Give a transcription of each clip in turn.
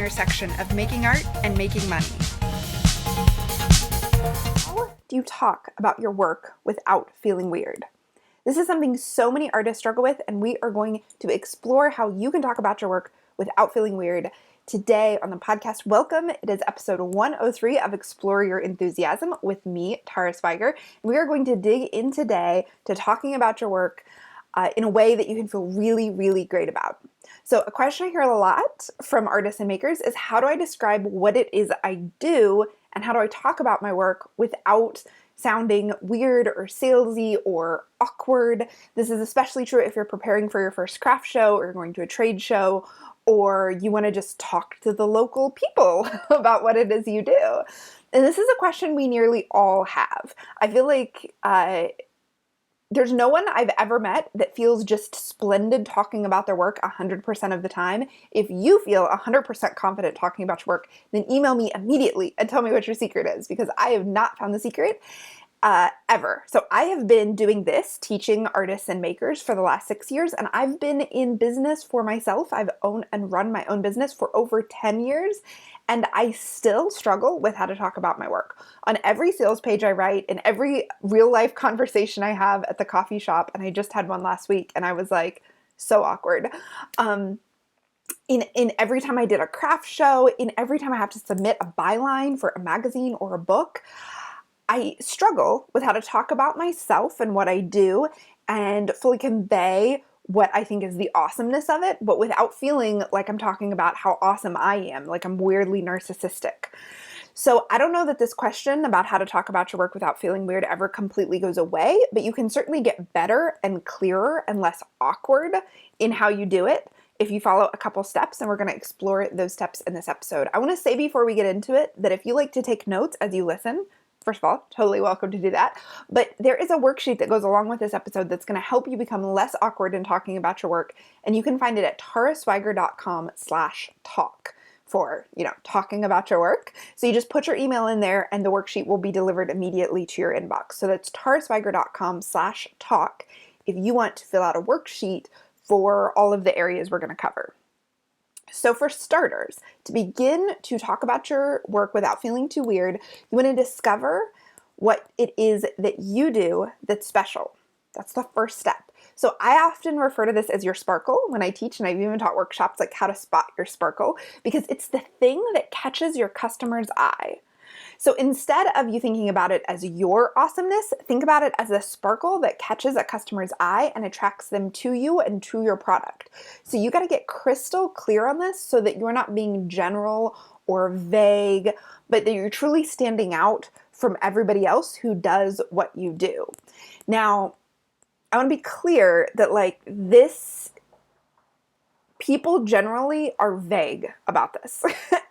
intersection of making art and making money. How do you talk about your work without feeling weird? This is something so many artists struggle with, and we are going to explore how you can talk about your work without feeling weird today on the podcast. Welcome. It is episode 103 of Explore Your Enthusiasm with me, Tara Swiger. We are going to dig in today to talking about your work in a way that you can feel really, really great about. So a question I hear a lot from artists and makers is, how do I describe what it is I do, and how do I talk about my work without sounding weird or salesy or awkward? This is especially true if you're preparing for your first craft show or you're going to a trade show, or you want to just talk to the local people about what it is you do. And this is a question we nearly all have. I feel like there's no one I've ever met that feels just splendid talking about their work 100% of the time. If you feel 100% confident talking about your work, then email me immediately and tell me what your secret is, because I have not found the secret ever. So I have been doing this, teaching artists and makers for the last 6 years, and I've been in business for myself. I've owned and run my own business for over 10 years, and I still struggle with how to talk about my work. On every sales page I write, in every real life conversation I have at the coffee shop, and I just had one last week, and I was like, so awkward. In every time I did a craft show, in every time I have to submit a byline for a magazine or a book, I struggle with how to talk about myself and what I do and fully convey what I think is the awesomeness of it, but without feeling like I'm talking about how awesome I am, like I'm weirdly narcissistic. So I don't know that this question about how to talk about your work without feeling weird ever completely goes away, but you can certainly get better and clearer and less awkward in how you do it if you follow a couple steps, and we're going to explore those steps in this episode. I want to say before we get into it that if you like to take notes as you listen, first of all, totally welcome to do that. But there is a worksheet that goes along with this episode that's going to help you become less awkward in talking about your work. And you can find it at taraswiger.com/talk for, talking about your work. So you just put your email in there and the worksheet will be delivered immediately to your inbox. So that's taraswiger.com/talk if you want to fill out a worksheet for all of the areas we're going to cover. So for starters, to begin to talk about your work without feeling too weird, you want to discover what it is that you do that's special. That's the first step. So I often refer to this as your sparkle when I teach, and I've even taught workshops like how to spot your sparkle, because it's the thing that catches your customer's eye. So instead of you thinking about it as your awesomeness, think about it as a sparkle that catches a customer's eye and attracts them to you and to your product. So you got to get crystal clear on this so that you're not being general or vague, but that you're truly standing out from everybody else who does what you do. Now, I want to be clear that people generally are vague about this.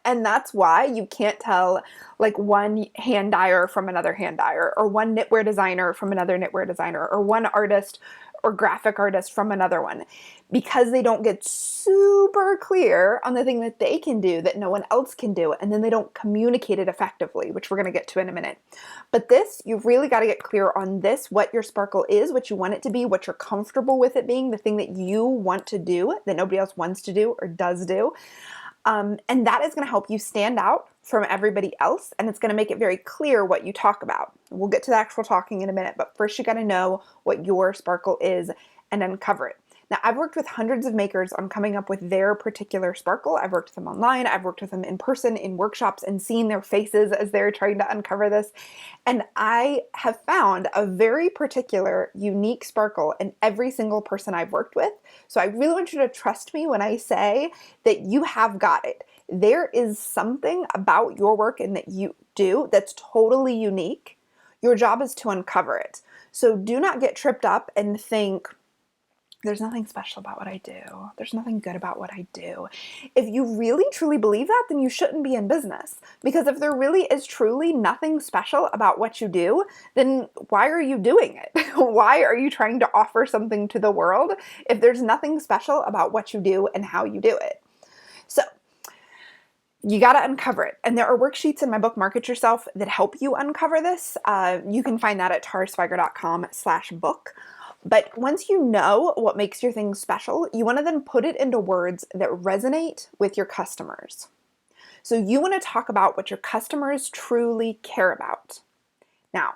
And that's why you can't tell one hand dyer from another hand dyer, or one knitwear designer from another knitwear designer, or one artist or graphic artist from another one, because they don't get super clear on the thing that they can do that no one else can do, and then they don't communicate it effectively, which we're going to get to in a minute. But you've really got to get clear on this, what your sparkle is, what you want it to be, what you're comfortable with it being, the thing that you want to do that nobody else wants to do or does do. And that is going to help you stand out from everybody else, and it's going to make it very clear what you talk about. We'll get to the actual talking in a minute, but first you got to know what your sparkle is and uncover it. Now, I've worked with hundreds of makers on coming up with their particular sparkle. I've worked with them online, I've worked with them in person in workshops and seen their faces as they're trying to uncover this. And I have found a very particular, unique sparkle in every single person I've worked with. So I really want you to trust me when I say that you have got it. There is something about your work and that you do that's totally unique. Your job is to uncover it. So do not get tripped up and think, there's nothing special about what I do. There's nothing good about what I do. If you really truly believe that, then you shouldn't be in business. Because if there really is truly nothing special about what you do, then why are you doing it? Why are you trying to offer something to the world if there's nothing special about what you do and how you do it? So you got to uncover it. And there are worksheets in my book, Market Yourself, that help you uncover this. You can find that at taraswiger.com/book. But once you know what makes your thing special, you want to then put it into words that resonate with your customers. So you want to talk about what your customers truly care about. Now,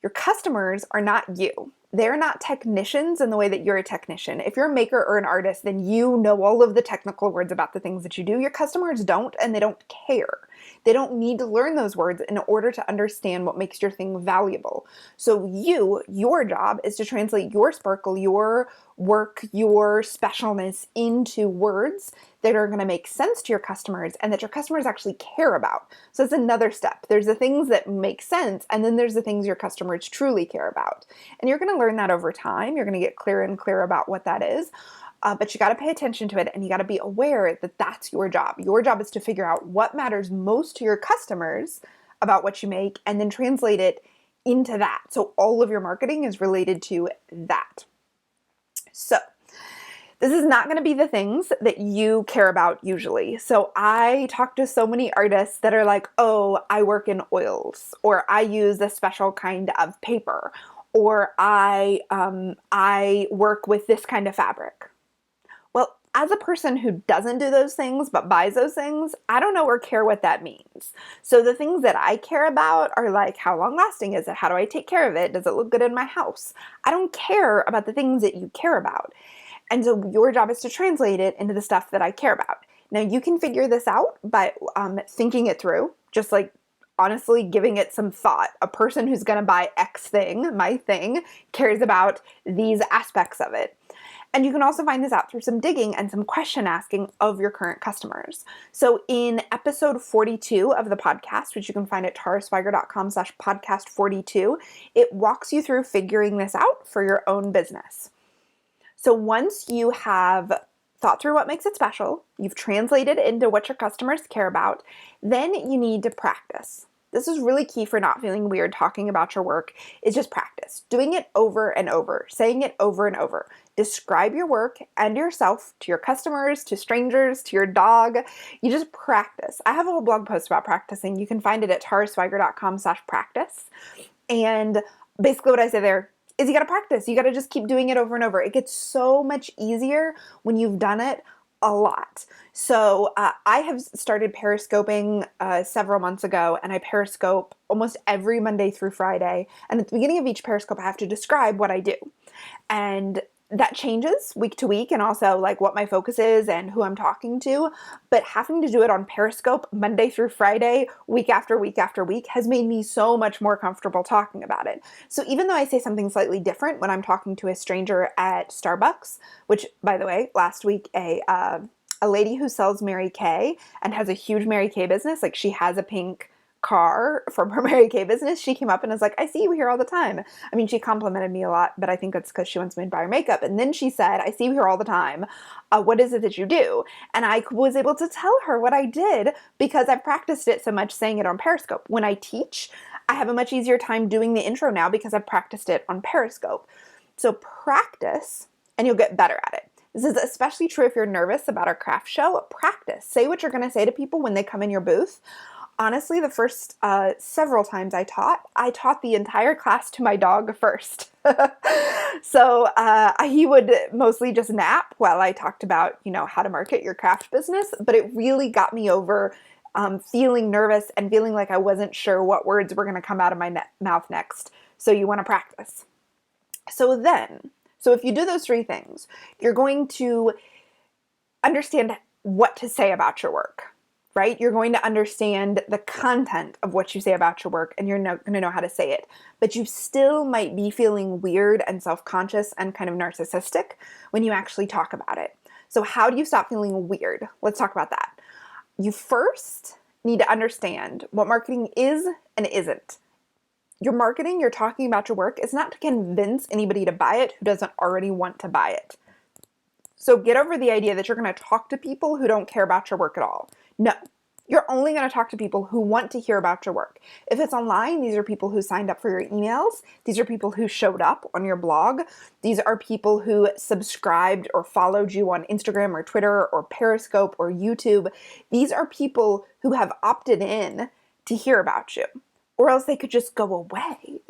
your customers are not you. They're not technicians in the way that you're a technician. If you're a maker or an artist, then you know all of the technical words about the things that you do. Your customers don't, and they don't care. They don't need to learn those words in order to understand what makes your thing valuable. So your job is to translate your sparkle, your work, your specialness into words that are going to make sense to your customers and that your customers actually care about. So it's another step. There's the things that make sense, and then there's the things your customers truly care about. And you're going to learn that over time. You're going to get clearer and clearer about what that is. But you got to pay attention to it, and you got to be aware that that's your job. Your job is to figure out what matters most to your customers about what you make and then translate it into that. So all of your marketing is related to that. So this is not going to be the things that you care about usually. So I talk to so many artists that are like, oh, I work in oils, or I use a special kind of paper, or I work with this kind of fabric. Well, as a person who doesn't do those things but buys those things, I don't know or care what that means. So the things that I care about are like, how long lasting is it? How do I take care of it? Does it look good in my house? I don't care about the things that you care about. And so your job is to translate it into the stuff that I care about. Now you can figure this out by thinking it through, just like honestly giving it some thought. A person who's going to buy X thing, my thing, cares about these aspects of it. And you can also find this out through some digging and some question asking of your current customers. So in episode 42 of the podcast, which you can find at taraswiger.com/podcast42, it walks you through figuring this out for your own business. So once you have thought through what makes it special, you've translated into what your customers care about, then you need to practice. This is really key for not feeling weird talking about your work, is just practice. Doing it over and over, saying it over and over. Describe your work and yourself to your customers, to strangers, to your dog. You just practice. I have a whole blog post about practicing. You can find it at taraswiger.com/practice. And basically what I say there is you got to practice. You got to just keep doing it over and over. It gets so much easier when you've done it a lot. So I have started periscoping several months ago, and I periscope almost every Monday through Friday. And at the beginning of each periscope, I have to describe what I do. And that changes week to week, and also like what my focus is and who I'm talking to. But having to do it on Periscope Monday through Friday, week after week after week, has made me so much more comfortable talking about it. So even though I say something slightly different when I'm talking to a stranger at Starbucks, which by the way, last week a lady who sells Mary Kay and has a huge Mary Kay business, like she has a pink car from her Mary Kay business, she came up and was like, I see you here all the time. I mean, she complimented me a lot, but I think that's because she wants me to buy her makeup. And then she said, I see you here all the time. What is it that you do? And I was able to tell her what I did because I've practiced it so much saying it on Periscope. When I teach, I have a much easier time doing the intro now because I've practiced it on Periscope. So practice and you'll get better at it. This is especially true if you're nervous about our craft show. Practice. Say what you're going to say to people when they come in your booth. Honestly, the first several times I taught the entire class to my dog first. So he would mostly just nap while I talked about, how to market your craft business. But it really got me over feeling nervous and feeling like I wasn't sure what words were going to come out of my mouth next. So you want to practice. So if you do those three things, you're going to understand what to say about your work. Right? You're going to understand the content of what you say about your work, and you're going to know how to say it. But you still might be feeling weird and self-conscious and kind of narcissistic when you actually talk about it. So how do you stop feeling weird? Let's talk about that. You first need to understand what marketing is and isn't. Your marketing, you're talking about your work, is not to convince anybody to buy it who doesn't already want to buy it. So get over the idea that you're going to talk to people who don't care about your work at all. No, you're only going to talk to people who want to hear about your work. If it's online, these are people who signed up for your emails. These are people who showed up on your blog. These are people who subscribed or followed you on Instagram or Twitter or Periscope or YouTube. These are people who have opted in to hear about you. or else they could just go away.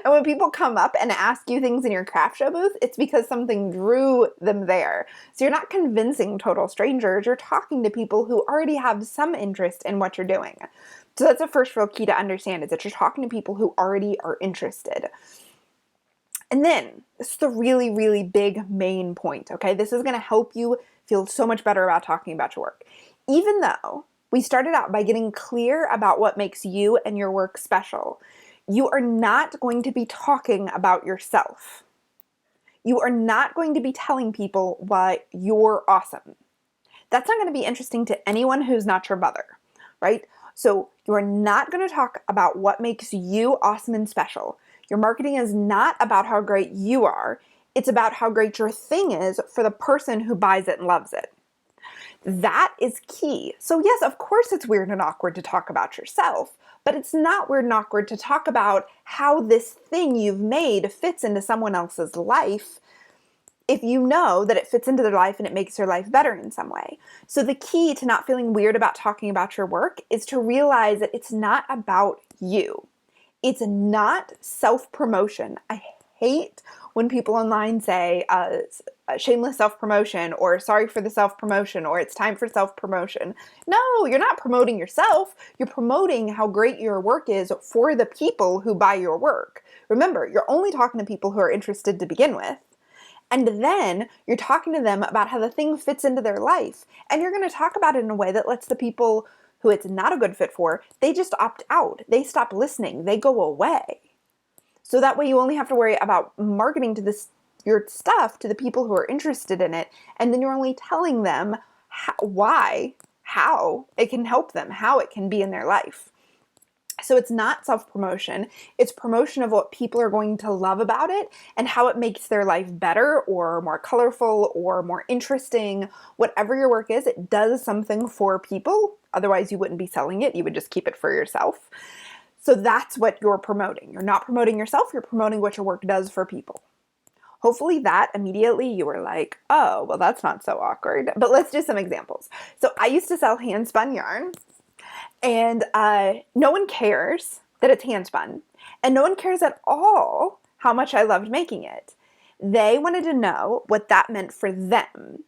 And when people come up and ask you things in your craft show booth, it's because something drew them there. So you're not convincing total strangers, you're talking to people who already have some interest in what you're doing. So that's the first real key to understand, is that you're talking to people who already are interested. And then, this is the really, really big main point, okay? This is going to help you feel so much better about talking about your work. Even though we started out by getting clear about what makes you and your work special, you are not going to be talking about yourself. You are not going to be telling people why you're awesome. That's not going to be interesting to anyone who's not your mother, right? So you are not going to talk about what makes you awesome and special. Your marketing is not about how great you are. It's about how great your thing is for the person who buys it and loves it. That is key. So yes, of course it's weird and awkward to talk about yourself, but it's not weird and awkward to talk about how this thing you've made fits into someone else's life if you know that it fits into their life and it makes their life better in some way. So the key to not feeling weird about talking about your work is to realize that it's not about you. It's not self-promotion. I hate when people online say shameless self-promotion, or sorry for the self-promotion, or it's time for self-promotion. No, you're not promoting yourself. You're promoting how great your work is for the people who buy your work. Remember, you're only talking to people who are interested to begin with. And then you're talking to them about how the thing fits into their life. And you're going to talk about it in a way that lets the people who it's not a good fit for, they just opt out. They stop listening. They go away. So that way you only have to worry about marketing to your stuff to the people who are interested in it. And then you're only telling them how it can help them, how it can be in their life. So it's not self-promotion, it's promotion of what people are going to love about it and how it makes their life better or more colorful or more interesting. Whatever your work is, it does something for people. Otherwise, you wouldn't be selling it. You would just keep it for yourself. So that's what you're promoting. You're not promoting yourself. You're promoting what your work does for people. Hopefully that immediately you were like, oh, well, that's not so awkward. But let's do some examples. So I used to sell hand spun yarn. And no one cares that it's hand spun, and no one cares at all how much I loved making it. They wanted to know what that meant for them,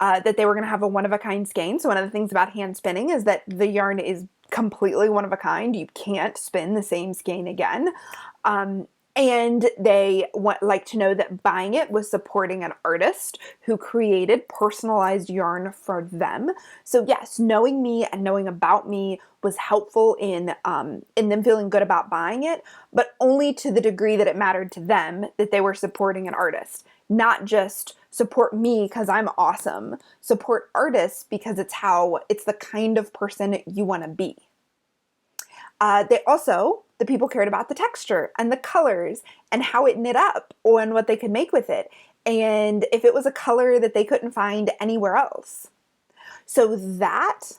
that they were going to have a one-of-a-kind skein. So one of the things about hand spinning is that the yarn is completely one of a kind. You can't spin the same skein again. And they like to know that buying it was supporting an artist who created personalized yarn for them. So yes, knowing me and knowing about me was helpful in them feeling good about buying it, but only to the degree that it mattered to them that they were supporting an artist. Not just support me because I'm awesome. Support artists because it's the kind of person you want to be. The people cared about the texture and the colors and how it knit up and what they could make with it. And if it was a color that they couldn't find anywhere else. So that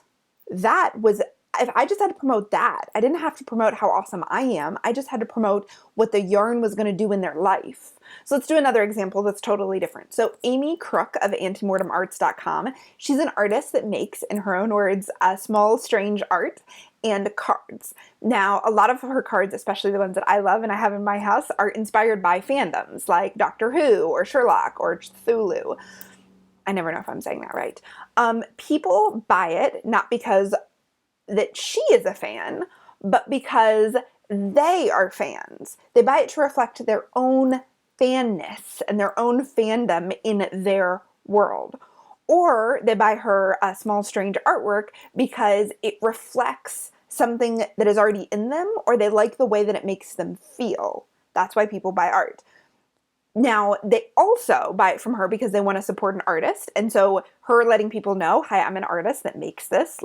was, if I just had to promote that, I didn't have to promote how awesome I am. I just had to promote what the yarn was going to do in their life. So let's do another example that's totally different. So Amy Crook of antemortemarts.com, she's an artist that makes, in her own words, small, strange art and cards. Now, a lot of her cards, especially the ones that I love and I have in my house, are inspired by fandoms like Doctor Who or Sherlock or Cthulhu. I never know if I'm saying that right. People buy it not because that she is a fan, but because they are fans. They buy it to reflect their own fanness and their own fandom in their world. Or they buy her small, strange artwork because it reflects something that is already in them, or they like the way that it makes them feel. That's why people buy art. Now, they also buy it from her because they want to support an artist. And so her letting people know, hi, I'm an artist that makes this,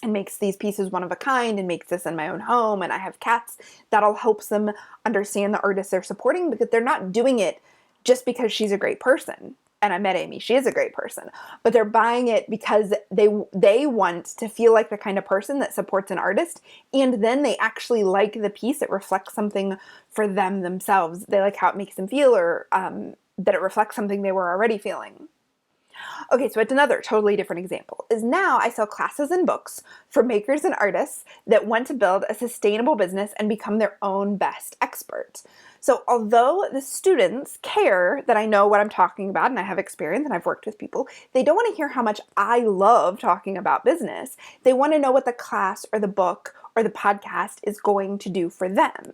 and makes these pieces one of a kind and makes this in my own home, and I have cats, that all helps them understand the artist they're supporting, because they're not doing it just because she's a great person. And I met Amy, she is a great person, but they're buying it because they want to feel like the kind of person that supports an artist, and then they actually like the piece. It reflects something for them themselves. They like how it makes them feel, or that it reflects something they were already feeling. Okay, so it's another totally different example. Is now I sell classes and books for makers and artists that want to build a sustainable business and become their own best expert. So although the students care that I know what I'm talking about and I have experience and I've worked with people, they don't want to hear how much I love talking about business. They want to know what the class or the book or the podcast is going to do for them.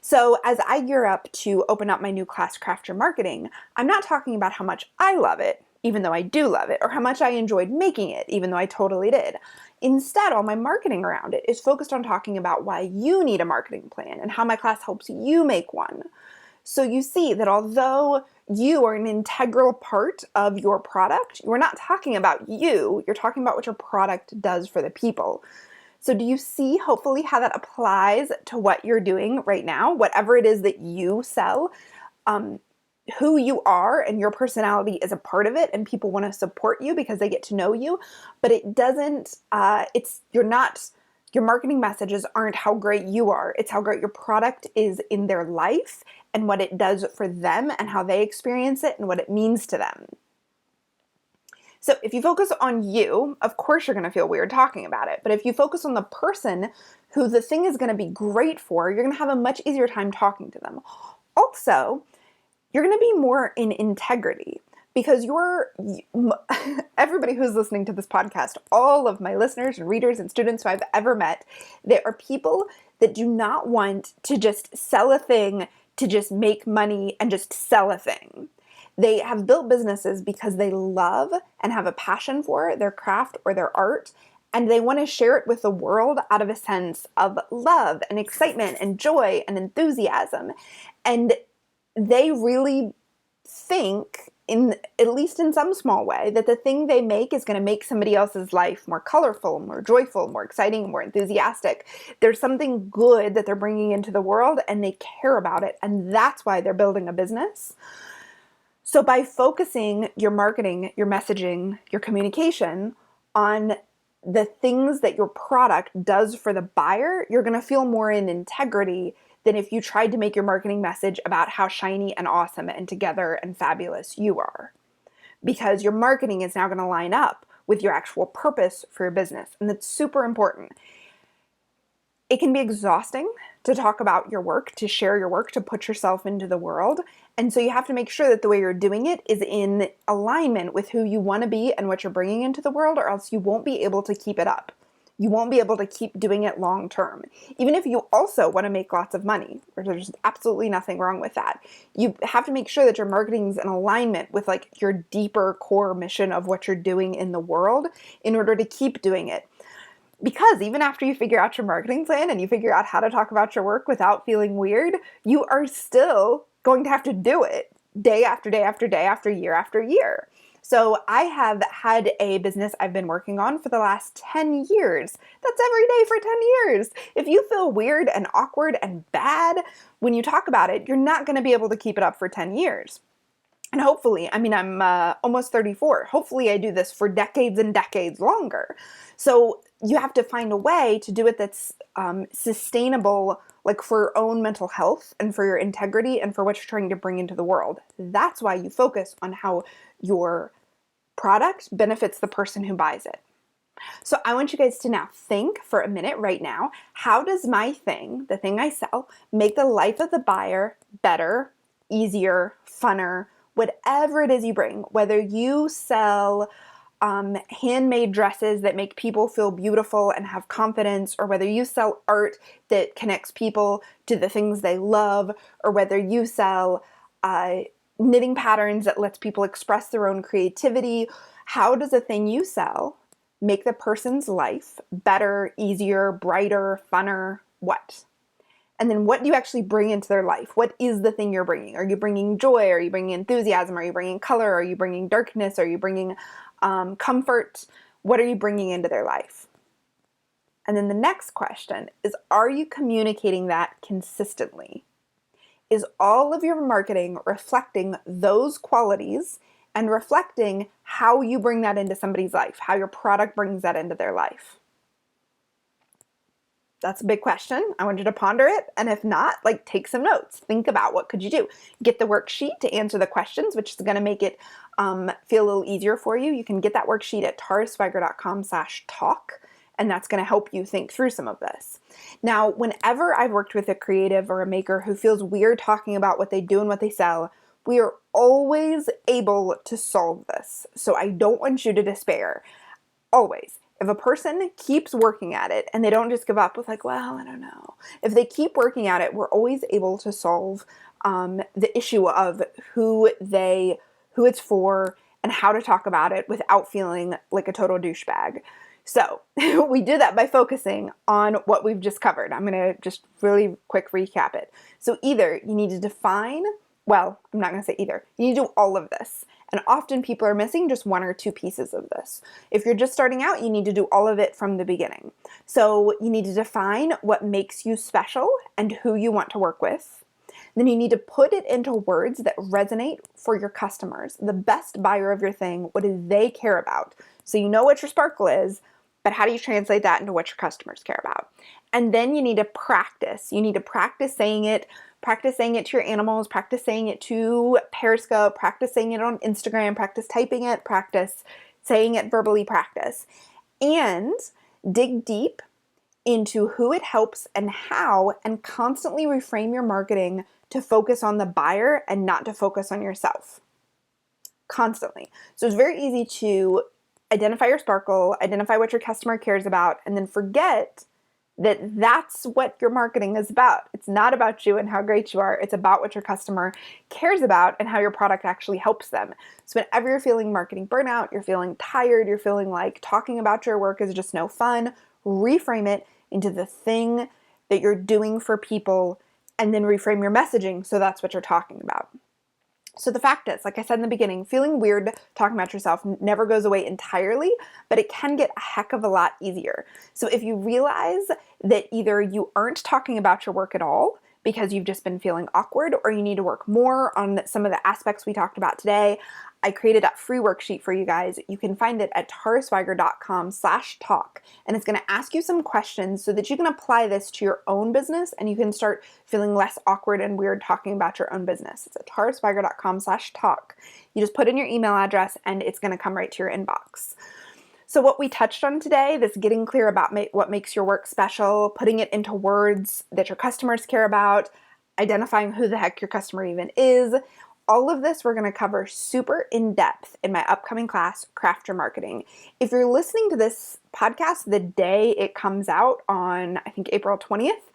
So as I gear up to open up my new class, Craft Your Marketing, I'm not talking about how much I love it, even though I do love it, or how much I enjoyed making it, even though I totally did. Instead, all my marketing around it is focused on talking about why you need a marketing plan and how my class helps you make one. So you see that although you are an integral part of your product, you're not talking about you, you're talking about what your product does for the people. So do you see, hopefully, how that applies to what you're doing right now? Whatever it is that you sell, who you are and your personality is a part of it, and people want to support you because they get to know you. But it doesn't, your marketing messages aren't how great you are. It's how great your product is in their life and what it does for them and how they experience it and what it means to them. So if you focus on you, of course you're going to feel weird talking about it. But if you focus on the person who the thing is going to be great for, you're going to have a much easier time talking to them. Also, you're going to be more in integrity because everybody who's listening to this podcast, all of my listeners and readers and students who I've ever met, there are people that do not want to just sell a thing to just make money and just sell a thing. They have built businesses because they love and have a passion for their craft or their art, and they want to share it with the world out of a sense of love and excitement and joy and enthusiasm. And they really think, at least in some small way, that the thing they make is going to make somebody else's life more colorful, more joyful, more exciting, more enthusiastic. There's something good that they're bringing into the world, and they care about it, and that's why they're building a business. So by focusing your marketing, your messaging, your communication on the things that your product does for the buyer, you're going to feel more in integrity than if you tried to make your marketing message about how shiny and awesome and together and fabulous you are. Because your marketing is now going to line up with your actual purpose for your business. And that's super important. It can be exhausting to talk about your work, to share your work, to put yourself into the world. And so you have to make sure that the way you're doing it is in alignment with who you want to be and what you're bringing into the world, or else you won't be able to keep it up. You won't be able to keep doing it long term. Even if you also want to make lots of money, there's absolutely nothing wrong with that. You have to make sure that your marketing is in alignment with like your deeper core mission of what you're doing in the world in order to keep doing it. Because even after you figure out your marketing plan and you figure out how to talk about your work without feeling weird, you are still going to have to do it day after day after day after year. So I have had a business I've been working on for the last 10 years. That's every day for 10 years. If you feel weird and awkward and bad when you talk about it, you're not going to be able to keep it up for 10 years. And hopefully, I'm almost 34. Hopefully I do this for decades and decades longer. So you have to find a way to do it that's sustainable, like for your own mental health and for your integrity and for what you're trying to bring into the world. That's why you focus on how your product benefits the person who buys it. So I want you guys to now think for a minute right now, how does my thing, the thing I sell, make the life of the buyer better, easier, funner, whatever it is you bring, whether you sell handmade dresses that make people feel beautiful and have confidence, or whether you sell art that connects people to the things they love, or whether you sell knitting patterns that lets people express their own creativity. How does the thing you sell make the person's life better, easier, brighter, funner? What? And then what do you actually bring into their life? What is the thing you're bringing? Are you bringing joy? Are you bringing enthusiasm? Are you bringing color? Are you bringing darkness? Are you bringing comfort? What are you bringing into their life? And then the next question is, are you communicating that consistently? Is all of your marketing reflecting those qualities and reflecting how you bring that into somebody's life, how your product brings that into their life? That's a big question. I want you to ponder it. And if not, like, take some notes. Think about what could you do. Get the worksheet to answer the questions, which is going to make it feel a little easier for you. You can get that worksheet at taraswiger.com/talk. And that's going to help you think through some of this. Now, whenever I've worked with a creative or a maker who feels weird talking about what they do and what they sell, we are always able to solve this. So I don't want you to despair. Always. If a person keeps working at it and they don't just give up with like, well, I don't know. If they keep working at it, we're always able to solve the issue of who it's for and how to talk about it without feeling like a total douchebag. So we do that by focusing on what we've just covered. I'm going to just really quick recap it. So either you need to define, well, I'm not going to say either. You need to do all of this. And often people are missing just one or two pieces of this. If you're just starting out, you need to do all of it from the beginning. So you need to define what makes you special and who you want to work with. Then you need to put it into words that resonate for your customers. The best buyer of your thing, what do they care about? So you know what your sparkle is, but how do you translate that into what your customers care about? And then you need to practice. You need to practice saying it to your animals, practice saying it to Periscope, practice saying it on Instagram, practice typing it, practice saying it verbally, practice. And dig deep into who it helps and how, and constantly reframe your marketing to focus on the buyer and not to focus on yourself. Constantly. So it's very easy to identify your sparkle, identify what your customer cares about, and then forget that that's what your marketing is about. It's not about you and how great you are. It's about what your customer cares about and how your product actually helps them. So whenever you're feeling marketing burnout, you're feeling tired, you're feeling like talking about your work is just no fun, reframe it into the thing that you're doing for people, and then reframe your messaging so that's what you're talking about. So the fact is, like I said in the beginning, feeling weird talking about yourself never goes away entirely, but it can get a heck of a lot easier. So if you realize that either you aren't talking about your work at all because you've just been feeling awkward, or you need to work more on some of the aspects we talked about today, I created a free worksheet for you guys. You can find it at taraswiger.com/talk, and it's going to ask you some questions so that you can apply this to your own business and you can start feeling less awkward and weird talking about your own business. It's at taraswiger.com/talk. You just put in your email address and it's going to come right to your inbox. So what we touched on today, this getting clear about what makes your work special, putting it into words that your customers care about, identifying who the heck your customer even is, all of this we're going to cover super in depth in my upcoming class, Craft Your Marketing. If you're listening to this podcast the day it comes out on, I think, April 20th,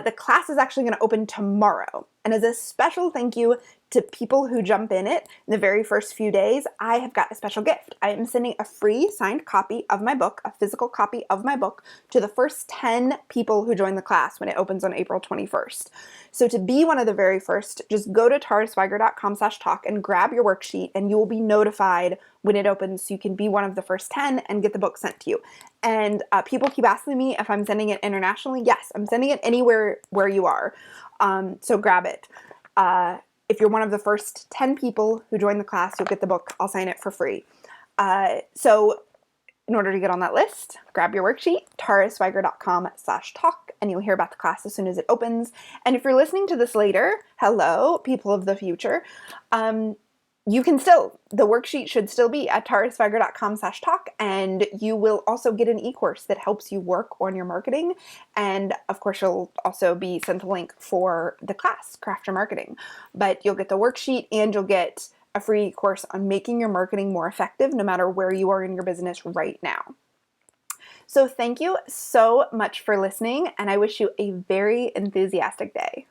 the class is actually going to open tomorrow. And as a special thank you to people who jump in it in the very first few days, I have got a special gift. I am sending a free signed copy of my book, a physical copy of my book, to the first 10 people who join the class when it opens on April 21st. So to be one of the very first, just go to taraswiger.com/talk and grab your worksheet, and you will be notified when it opens so you can be one of the first 10 and get the book sent to you. And people keep asking me if I'm sending it internationally. Yes, I'm sending it anywhere where you are. So grab it. If you're one of the first 10 people who join the class, you'll get the book. I'll sign it for free. So in order to get on that list, grab your worksheet, taraswiger.com/talk, and you'll hear about the class as soon as it opens. And if you're listening to this later, hello, people of the future, you can still, the worksheet should still be at taraswiger.com/talk, and you will also get an e-course that helps you work on your marketing. And of course, you'll also be sent a link for the class, Craft Your Marketing. But you'll get the worksheet and you'll get a free course on making your marketing more effective no matter where you are in your business right now. So thank you so much for listening, and I wish you a very enthusiastic day.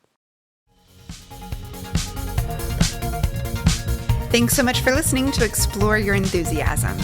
Thanks so much for listening to Explore Your Enthusiasm.